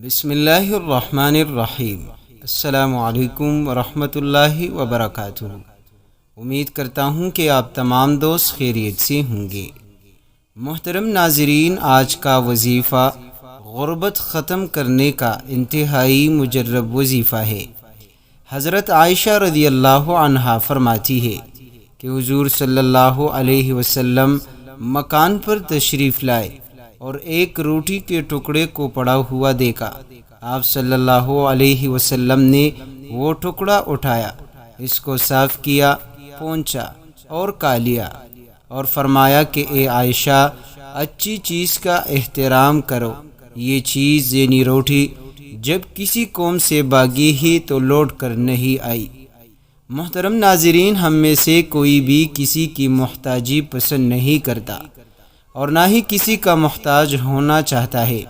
بسم اللہ الرحمن الرحیم۔ السلام علیکم ورحمۃ اللہ وبرکاتہ۔ امید کرتا ہوں کہ آپ تمام دوست خیریت سے ہوں گے۔ محترم ناظرین، آج کا وظیفہ غربت ختم کرنے کا انتہائی مجرب وظیفہ ہے۔ حضرت عائشہ رضی اللہ عنہا فرماتی ہے کہ حضور صلی اللہ علیہ وسلم مکان پر تشریف لائے اور ایک روٹی کے ٹکڑے کو پڑا ہوا دیکھا۔ آپ صلی اللہ علیہ وسلم نے وہ ٹکڑا اٹھایا، اس کو صاف کیا، پونچھا اور کھا لیا، اور فرمایا کہ اے عائشہ، اچھی چیز کا احترام کرو۔ یہ چیز یعنی روٹی جب کسی قوم سے بھاگی ہی تو لوٹ کر نہیں آئی۔ محترم ناظرین، ہم میں سے کوئی بھی کسی کی محتاجی پسند نہیں کرتا اور نہ ہی کسی کا محتاج ہونا چاہتا ہے۔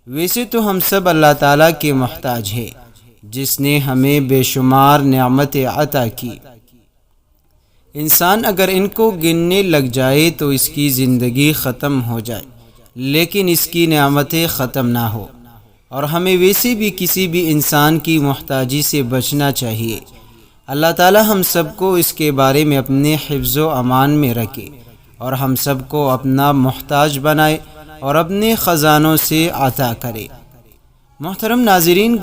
ویسے تو ہم سب اللہ تعالیٰ کے محتاج ہیں، جس نے ہمیں بے شمار نعمتیں عطا کی۔ انسان اگر ان کو گننے لگ جائے تو اس کی زندگی ختم ہو جائے، لیکن اس کی نعمتیں ختم نہ ہو۔ اور ہمیں ویسے بھی کسی بھی انسان کی محتاجی سے بچنا چاہیے۔ اللہ تعالیٰ ہم سب کو اس کے بارے میں اپنے حفظ و امان میں رکھے اور ہم سب کو اپنا محتاج بنائے اور اپنے خزانوں سے عطا کرے۔ محترم ناظرین،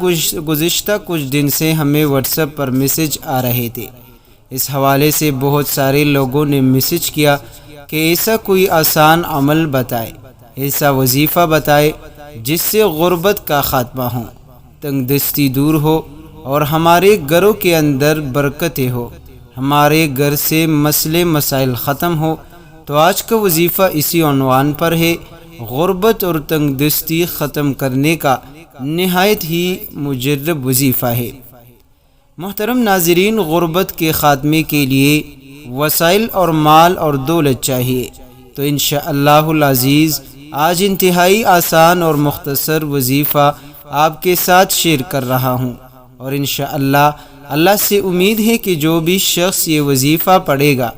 گزشتہ کچھ دن سے ہمیں واٹس ایپ پر میسج آ رہے تھے۔ اس حوالے سے بہت سارے لوگوں نے میسج کیا کہ ایسا کوئی آسان عمل بتائے، ایسا وظیفہ بتائے جس سے غربت کا خاتمہ ہو، تنگ دستی دور ہو اور ہمارے گھروں کے اندر برکتیں ہو، ہمارے گھر سے مسئلے مسائل ختم ہو۔ تو آج کا وظیفہ اسی عنوان پر ہے، غربت اور تنگ دستی ختم کرنے کا نہایت ہی مجرب وظیفہ ہے۔ محترم ناظرین، غربت کے خاتمے کے لیے وسائل اور مال اور دولت چاہیے۔ تو انشاءاللہ العزیز آج انتہائی آسان اور مختصر وظیفہ آپ کے ساتھ شیئر کر رہا ہوں، اور انشاءاللہ اللہ سے امید ہے کہ جو بھی شخص یہ وظیفہ پڑھے گا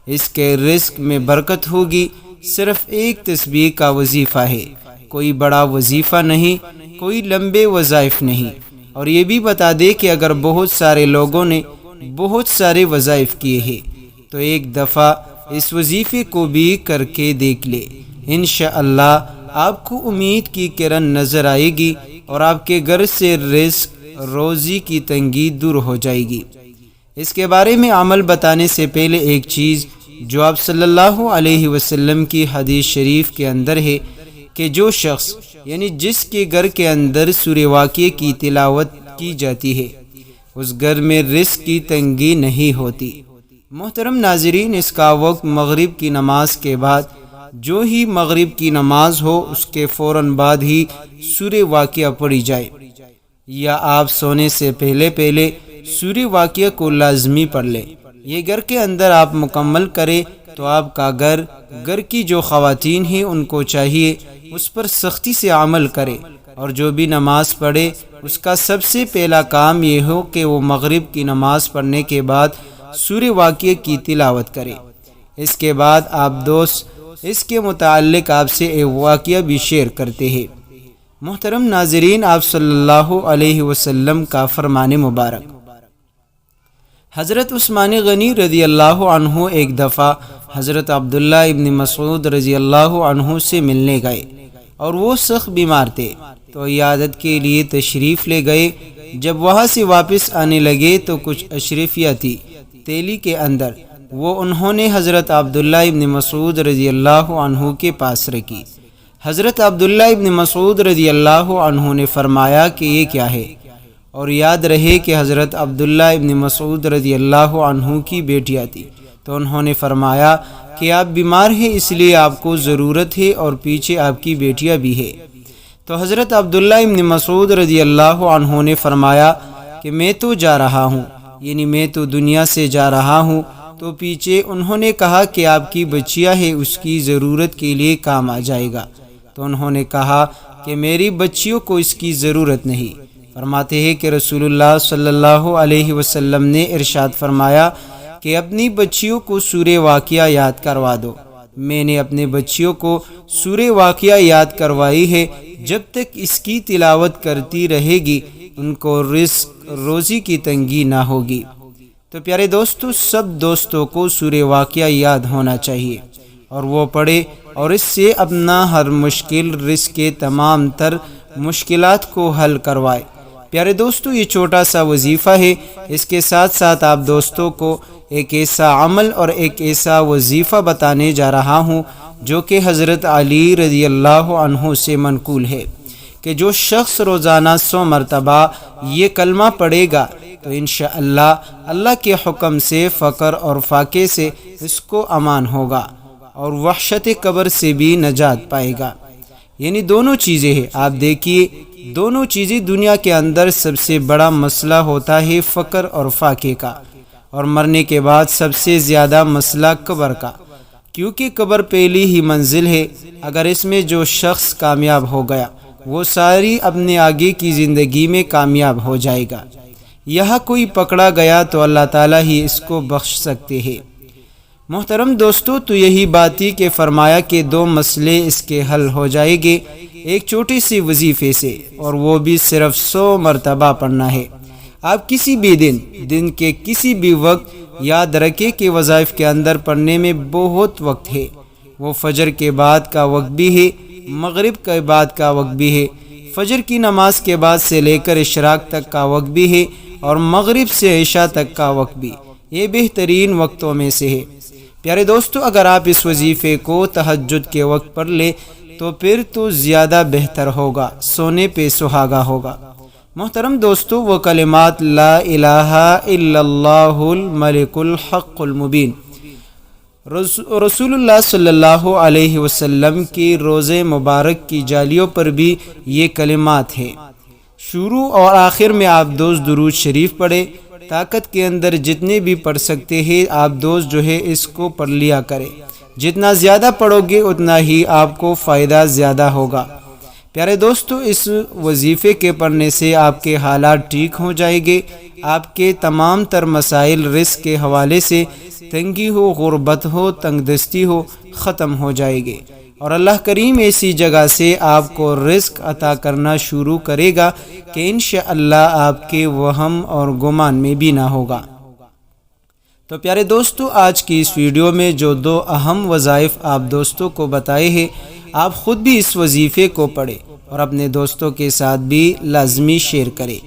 اس کے رزق میں برکت ہوگی۔ صرف ایک تسبیح کا وظیفہ ہے، کوئی بڑا وظیفہ نہیں، کوئی لمبے وظائف نہیں۔ اور یہ بھی بتا دے کہ اگر بہت سارے لوگوں نے بہت سارے وظائف کیے ہیں تو ایک دفعہ اس وظیفے کو بھی کر کے دیکھ لے، انشاءاللہ آپ کو امید کی کرن نظر آئے گی اور آپ کے گھر سے رزق روزی کی تنگی دور ہو جائے گی۔ اس کے بارے میں عمل بتانے سے پہلے ایک چیز جو آپ صلی اللہ علیہ وسلم کی حدیث شریف کے اندر ہے کہ جو شخص یعنی جس کے گھر کے اندر سورہ واقعہ کی تلاوت کی جاتی ہے اس گھر میں رزق کی تنگی نہیں ہوتی۔ محترم ناظرین، اس کا وقت مغرب کی نماز کے بعد، جو ہی مغرب کی نماز ہو اس کے فوراً بعد ہی سورہ واقعہ پڑھی جائے، یا آپ سونے سے پہلے سورہ واقعہ کو لازمی پڑھ لیں۔ یہ گھر کے اندر آپ مکمل کریں تو آپ کا گھر کی جو خواتین ہیں ان کو چاہیے اس پر سختی سے عمل کرے، اور جو بھی نماز پڑھے اس کا سب سے پہلا کام یہ ہو کہ وہ مغرب کی نماز پڑھنے کے بعد سورہ واقعہ کی تلاوت کرے۔ اس کے بعد آپ دوست اس کے متعلق آپ سے ایک واقعہ بھی شیئر کرتے ہیں۔ محترم ناظرین، آپ صلی اللہ علیہ وسلم کا فرمان مبارک۔ حضرت عثمان غنی رضی اللہ عنہ ایک دفعہ حضرت عبداللہ ابن مسعود رضی اللہ عنہ سے ملنے گئے اور وہ سخت بیمار تھے، تو عیادت کے لیے تشریف لے گئے۔ جب وہاں سے واپس آنے لگے تو کچھ اشرفیہ تھی تیلی کے اندر، وہ انہوں نے حضرت عبداللہ ابن مسعود رضی اللہ عنہ کے پاس رکھی۔ حضرت عبداللہ ابن مسعود رضی اللہ عنہ نے فرمایا کہ یہ کیا ہے؟ اور یاد رہے کہ حضرت عبداللہ ابن مسعود رضی اللہ عنہ کی بیٹیاں تھی، تو انہوں نے فرمایا کہ آپ بیمار ہیں اس لیے آپ کو ضرورت ہے اور پیچھے آپ کی بیٹیاں بھی ہے۔ تو حضرت عبداللہ ابن مسعود رضی اللہ عنہ نے فرمایا کہ میں تو جا رہا ہوں، یعنی میں تو دنیا سے جا رہا ہوں۔ تو پیچھے انہوں نے کہا کہ آپ کی بچیاں ہے، اس کی ضرورت کے لیے کام آ جائے گا۔ تو انہوں نے کہا کہ میری بچیوں کو اس کی ضرورت نہیں۔ فرماتے ہیں کہ رسول اللہ صلی اللہ علیہ وسلم نے ارشاد فرمایا کہ اپنی بچیوں کو سورہ واقعہ یاد کروا دو۔ میں نے اپنے بچیوں کو سورہ واقعہ یاد کروائی ہے، جب تک اس کی تلاوت کرتی رہے گی ان کو رزق روزی کی تنگی نہ ہوگی۔ تو پیارے دوستو، سب دوستوں کو سورہ واقعہ یاد ہونا چاہیے اور وہ پڑھے اور اس سے اپنا ہر مشکل رزق کے تمام تر مشکلات کو حل کروائے۔ پیارے دوستو، یہ چھوٹا سا وظیفہ ہے، اس کے ساتھ ساتھ آپ دوستوں کو ایک ایسا عمل اور ایک ایسا وظیفہ بتانے جا رہا ہوں جو کہ حضرت علی رضی اللہ عنہ سے منقول ہے کہ جو شخص روزانہ 100 مرتبہ یہ کلمہ پڑھے گا تو انشاءاللہ اللہ کے حکم سے فقر اور فاقے سے اس کو امان ہوگا اور وحشت قبر سے بھی نجات پائے گا۔ یعنی دونوں چیزیں ہیں، آپ دیکھیے دونوں چیزیں دنیا کے اندر سب سے بڑا مسئلہ ہوتا ہے فقر اور فاقے کا، اور مرنے کے بعد سب سے زیادہ مسئلہ قبر کا، کیونکہ قبر پہلی ہی منزل ہے۔ اگر اس میں جو شخص کامیاب ہو گیا وہ ساری اپنے آگے کی زندگی میں کامیاب ہو جائے گا۔ یہاں کوئی پکڑا گیا تو اللہ تعالیٰ ہی اس کو بخش سکتے ہیں۔ محترم دوستو، تو یہی بات ہی کہ فرمایا کہ 2 مسئلے اس کے حل ہو جائیں گے ایک چھوٹی سی وظیفے سے، اور وہ بھی صرف 100 مرتبہ پڑھنا ہے۔ آپ کسی بھی دن کے کسی بھی وقت یاد رکھیں کہ وظائف کے اندر پڑھنے میں بہت وقت ہے۔ وہ فجر کے بعد کا وقت بھی ہے، مغرب کے بعد کا وقت بھی ہے، فجر کی نماز کے بعد سے لے کر اشراق تک کا وقت بھی ہے، اور مغرب سے عشاء تک کا وقت بھی۔ یہ بہترین وقتوں میں سے ہے۔ پیارے دوستو، اگر آپ اس وظیفے کو تہجد کے وقت پڑھ لیں تو پھر تو زیادہ بہتر ہوگا، سونے پہ سہاگا ہوگا۔ محترم دوستو، وہ کلمات لا الہ الا اللہ الملک الحق المبین، رسول اللہ صلی اللہ علیہ وسلم کی روزے مبارک کی جالیوں پر بھی یہ کلمات ہیں۔ شروع اور آخر میں آپ دوست درود شریف پڑھے، طاقت کے اندر جتنے بھی پڑھ سکتے ہیں آپ دوست جو ہے اس کو پڑھ لیا کرے۔ جتنا زیادہ پڑھو گے اتنا ہی آپ کو فائدہ زیادہ ہوگا۔ پیارے دوستو، اس وظیفے کے پڑھنے سے آپ کے حالات ٹھیک ہو جائیں گے، آپ کے تمام تر مسائل رزق کے حوالے سے، تنگی ہو، غربت ہو، تنگ دستی ہو، ختم ہو جائے گے، اور اللہ کریم ایسی جگہ سے آپ کو رزق عطا کرنا شروع کرے گا کہ انشاءاللہ آپ کے وہم اور گمان میں بھی نہ ہوگا۔ تو پیارے دوستو، آج کی اس ویڈیو میں جو 2 اہم وظائف آپ دوستوں کو بتائے ہیں، آپ خود بھی اس وظیفے کو پڑھیں اور اپنے دوستوں کے ساتھ بھی لازمی شیئر کریں۔